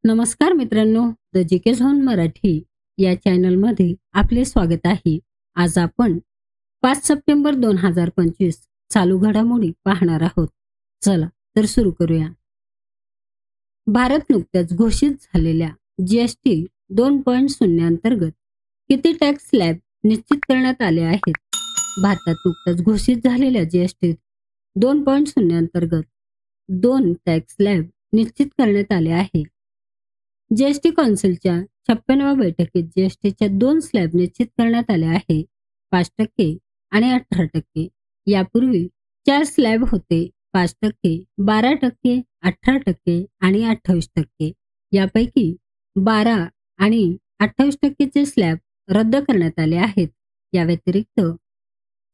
नमस्कार मित्रांनो, the GK zone Marathi या चॅनलमध्ये आपले स्वागत आहे. आज आपण 5 सप्टेंबर 2025 चालू घडामोडी पाहणार आहोत. चला तर सुरू करूया. भारत नुकत्याच घोषित झालेल्या जीएसटी 2.0 अंतर्गत किती टॅक्स स्लॅब निश्चित करण्यात आले आहेत? भारतात नुकत्याच घोषित झालेल्या जीएसटी 2.0 अंतर्गत 2 टॅक्स स्लॅब निश्चित करण्यात आले आहे. जीएसटी कौन्सिलच्या 56व्या बैठकीत जीएसटीच्या 2 स्लॅब निश्चित करण्यात आले आहे, 5% आणि 18%. यापूर्वी 4 स्लॅब होते, 5%, 12%, 18% आणि 28%. यापैकी 12 आणि 28%चे स्लॅब रद्द करण्यात आले आहेत. या व्यतिरिक्त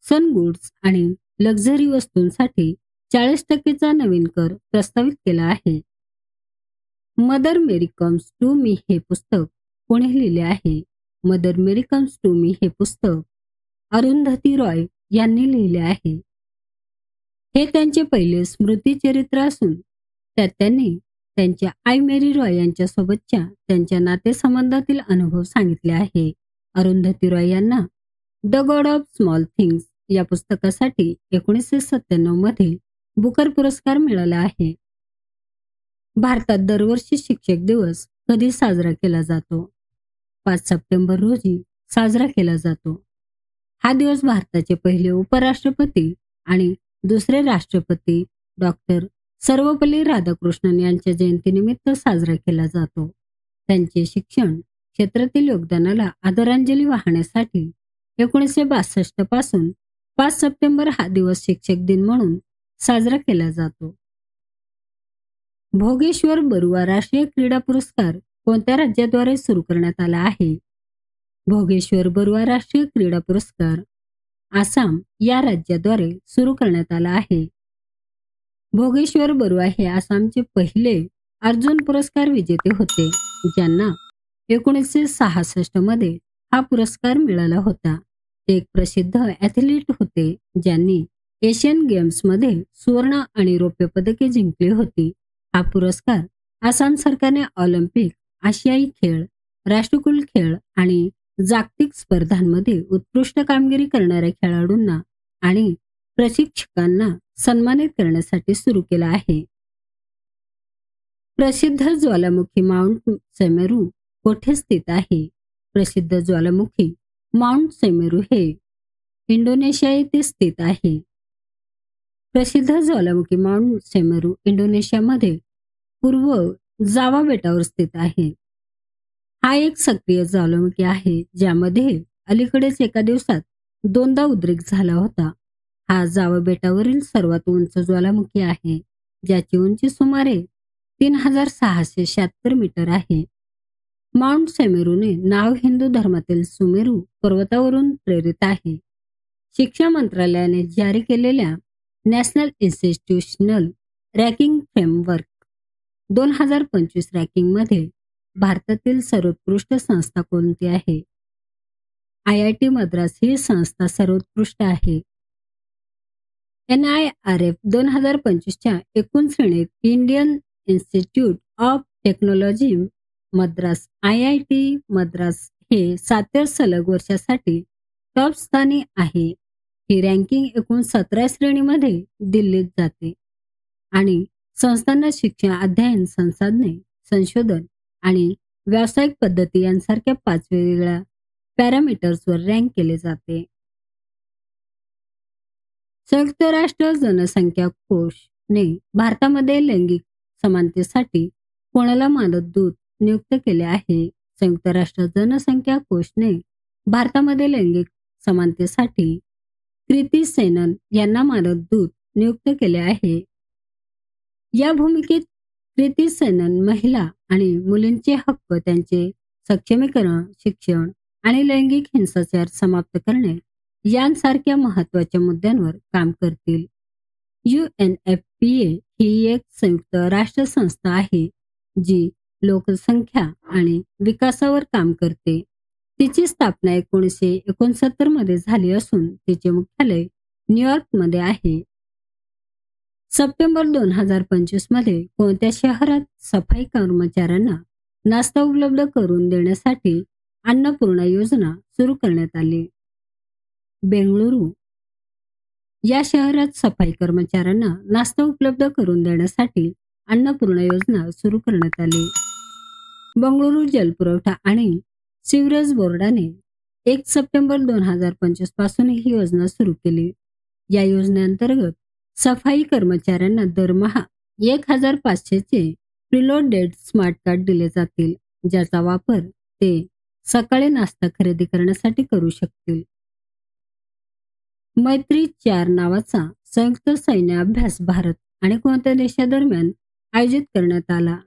सन गुड्स आणि लक्झरी वस्तूंसाठी 40%चा नवीन कर प्रस्तावित केला आहे. Mother Mary comes to me हे पुस्तक कोणी लिहिले आहे? Mother Mary comes to me हे पुस्तक अरुंधती रॉय यांनी लिहिले आहे. हे त्यांचे पहिले स्मृतिचरित्र असून त्यात त्यांनी त्यांच्या आई मेरी रॉय यांच्यासोबतच्या त्यांच्या नातेसंबंधातील अनुभव सांगितले आहे. अरुंधती रॉय यांना the God of small things या पुस्तकासाठी 1997 मध्ये बुकर पुरस्कार मिळाला आहे. भारतात दरवर्षी शिक्षक दिवस कधी साजरा केला जातो? 5 सप्टेंबर रोजी साजरा केला जातो. हा दिवस भारताचे पहिले उपराष्ट्रपती आणि दुसरे राष्ट्रपती डॉक्टर सर्वपल्ली राधाकृष्णन यांच्या जयंतीनिमित्त साजरा केला जातो. त्यांचे शिक्षण क्षेत्रातील योगदानाला आदरांजली वाहण्यासाठी 1962 पासून 5 सप्टेंबर हा दिवस शिक्षक दिन म्हणून साजरा केला जातो. भोगेश्वर बरुआ राष्ट्रीय क्रीडा पुरस्कार कोणत्या राज्याद्वारे सुरू करण्यात आला आहे? भोगेश्वर बरुआ राष्ट्रीय क्रीडा पुरस्कार आसाम या राज्याद्वारे सुरू करण्यात आला आहे. भोगेश्वर बरुआ हे आसामचे पहिले अर्जुन पुरस्कार विजेते होते, ज्यांना 1966 मध्ये हा पुरस्कार मिळाला होता. ते एक प्रसिद्ध ॲथलीट होते ज्यांनी एशियन गेम्समध्ये सुवर्ण आणि रौप्य पदके जिंकली होती. हा पुरस्कार आसाम सरकारने ऑलिम्पिक, आशियाई खेळ, राष्ट्रकुल खेळ आणि जागतिक स्पर्धांमध्ये उत्कृष्ट कामगिरी करणाऱ्या खेळाडूंना आणि प्रशिक्षकांना सन्मानित करण्यासाठी सुरू केला आहे. प्रसिद्ध ज्वालामुखी माउंट सेमेरू कोठे स्थित आहे? प्रसिद्ध ज्वालामुखी माउंट सेमेरू हे इंडोनेशिया येथे स्थित आहे. प्रसिद्ध ज्वालामुखी माउंट सेमेरू इंडोनेशियामध्ये पूर्व जावा बेटावर स्थित आहे. हा एक सक्रिय ज्वालामुखी आहे ज्यामध्ये अलीकडेच एका दिवसात 2दा उद्रेक झाला होता. हा जावा बेटावरील सर्वात उंच ज्वालामुखी आहे, ज्याची उंची सुमारे 3676 मीटर आहे. माउंट सेमेरूने नाव हिंदू धर्मातील सुमेरू पर्वतावरून प्रेरित आहे. शिक्षण मंत्रालयाने जारी केलेल्या नॅशनल इन्स्टिट्यूशनल रँकिंग फ्रेमवर्क 2025 रँकिंगमध्ये भारतातील सर्वोत्कृष्ट संस्था कोणती आहे? IIT मद्रास ही संस्था सर्वोत्कृष्ट आहे. NIRF 2025च्या एकूण श्रेणीत Indian institute of technology Madras IIT Madras हे 7व्या सलग वर्षासाठी टॉप स्थानी आहे. ही रँकिंग एकूण 17 श्रेणीमध्ये दिल्लीत जाते आणि संस्थांना शिक्षण, अध्ययन, संसाधने, संशोधन आणि व्यावसायिक पद्धती यांसारख्या 5 वेगवेगळ्या पॅरामीटर्सवर रँक केले जाते. संयुक्त राष्ट्र जनसंख्या कोषने भारतामध्ये लैंगिक समानतेसाठी कोणाला मानद दूत नियुक्त केले आहे? संयुक्त राष्ट्र जनसंख्या कोषने भारतामध्ये लैंगिक समानतेसाठी कृती सेनन यांना मानद दूत नियुक्त केले आहे. या भूमिकेत कृती सेनन महिला आणि मुलींचे हक्क, त्यांचे सक्षमीकरण, शिक्षण आणि लैंगिक हिंसाचार समाप्त करणे यांसारख्या महत्त्वाच्या मुद्द्यांवर काम करतील. UNFPA ही एक संयुक्त राष्ट्र संस्था आहे जी लोकसंख्या आणि विकासावर काम करते. तिची स्थापना 1969 मध्ये झाली असून तिचे मुख्यालय न्यूयॉर्कमध्ये आहे. सप्टेंबर 2025 मध्ये कोणत्या शहरात सफाई कर्मचाऱ्यांना नाश्ता उपलब्ध करून देण्यासाठी अन्नपूर्णा योजना सुरू करण्यात आली. बेंगळुरू या शहरात सफाई कर्मचाऱ्यांना नाश्ता उपलब्ध करून देण्यासाठी अन्नपूर्णा योजना सुरू करण्यात आली. बंगळुरू जलपुरवठा आणि सीवरेज बोर्डाने 1 सप्टेंबर 2025 पासून ही योजना सुरू केली. या योजनेअंतर्गत सफाई कर्मचाऱ्यांना दरमहा 1500 चे प्रीलोडेड स्मार्ट कार्ड दिले जातील, ज्याचा वापर ते सकाळी नाश्ता खरेदी करण्यासाठी करू शकतील. मैत्री-4 नावाचा संयुक्त सैन्य अभ्यास भारत आणि कोणत्या देशादरम्यान आयोजित करण्यात आला?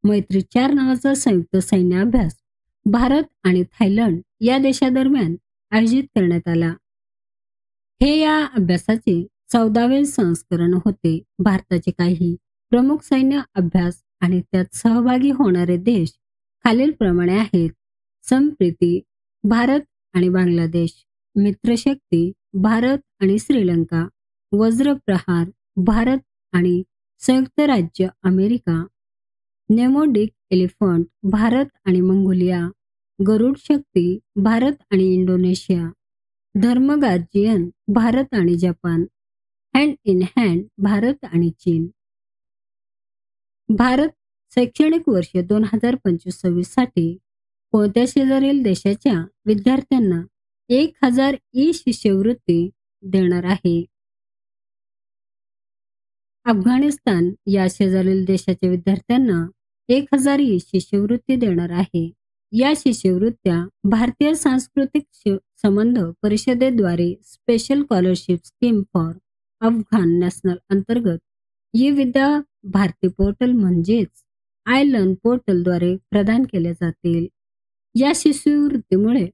मैत्री-4 नावाचा संयुक्त सैन्य अभ्यास भारत आणि थायलंड या देशादरम्यान आयोजित करण्यात आला. हे या अभ्यासाचे 14वे संस्करण होते. भारताचे काही प्रमुख सैन्य अभ्यास आणि त्यात सहभागी होणारे देश खालीलप्रमाणे आहेत: संप्रीती भारत आणि बांगलादेश, मित्रशक्ती भारत आणि श्रीलंका, वज्रप्रहार भारत आणि संयुक्त राज्य अमेरिका, नेमोडिक एलिफंट भारत आणि मंगोलिया, गरुड शक्ती भारत आणि इंडोनेशिया, धर्म गार्जियन भारत आणि Japan, hand in hand Bharat आणि चीन. भारत शैक्षणिक वर्ष 2025-26 साठी कोणत्या शेजारील देशाच्या विद्यार्थ्यांना 1000 शिष्यवृत्ती देणार आहे? अफगाणिस्तान या शेजारील देशाच्या विद्यार्थ्यांना 1000 शिष्यवृत्ती देणार आहे. या शिष्यवृत्त्या भारतीय सांस्कृतिक संबंध परिषदेद्वारे special scholarship scheme for Afghan national अंतर्गत ही विद्या भारती पोर्टल म्हणजेच आय लर्न पोर्टलद्वारे प्रदान केल्या जातील. या शिष्यवृत्तीमुळे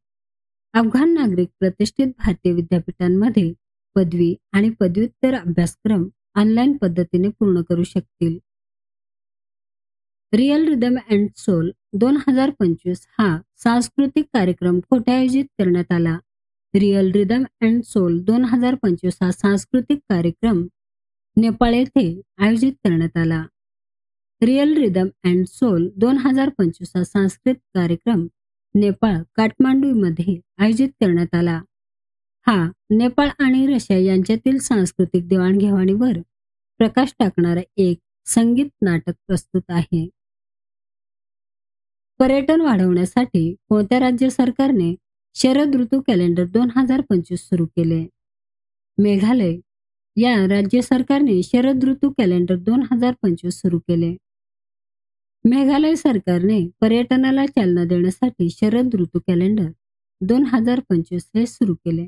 अफगाण नागरिक प्रतिष्ठित भारतीय विद्यापीठांमध्ये पदवी आणि पदव्युत्तर अभ्यासक्रम ऑनलाईन पद्धतीने पूर्ण करू शकतील. रिअल रिदम अँड सोल 2025 हा सांस्कृतिक कार्यक्रम कुठे आयोजित करण्यात आला? रिअल रिदम अँड सोल 2025 हा सांस्कृतिक कार्यक्रम नेपाळ येथे आयोजित करण्यात आला. रिअल रिदम अँड सोल 2025 हा सांस्कृतिक कार्यक्रम नेपाळ काठमांडूमध्ये आयोजित करण्यात आला. हा नेपाळ आणि रशिया यांच्यातील सांस्कृतिक देवाणघेवाणीवर प्रकाश टाकणारा एक संगीत नाटक प्रस्तुत आहे. पर्यटन वाढवण्यासाठी कोणत्या राज्य सरकारने शरद ऋतू कॅलेंडर 2025 सुरू केले? मेघालय या राज्य सरकारने शरद ऋतू कॅलेंडर 2025 सुरू केले. मेघालय सरकारने पर्यटनाला चालना देण्यासाठी शरद ऋतू कॅलेंडर 2025 हे सुरू केले.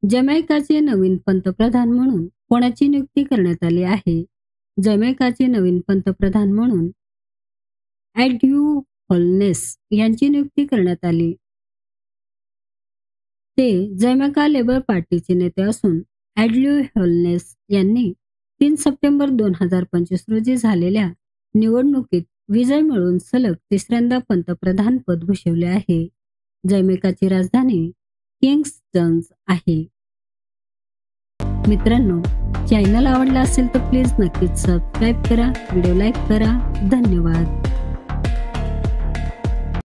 जमैकाचे नवीन पंतप्रधान म्हणून कोणाची नियुक्ती करण्यात आली आहे? जमैकाचे नवीन पंतप्रधान म्हणून ॲड्र्यू होलनेस यांची नियुक्ती करण्यात आली. ते जमैका लेबर पार्टीचे नेते असून ॲड्र्यू होलनेस यांनी 3 सप्टेंबर 2025 रोजी झालेल्या निवडणुकीत विजय मिळवून सलग तिसऱ्यांदा पंतप्रधान पद भूषवले आहे. जमैकाची राजधानी किंग्स्टन आहे. मित्रांनो, चॅनल आवडला असेल तर प्लीज नक्कीच सबस्क्राईब करा, व्हिडिओ लाईक करा. धन्यवाद.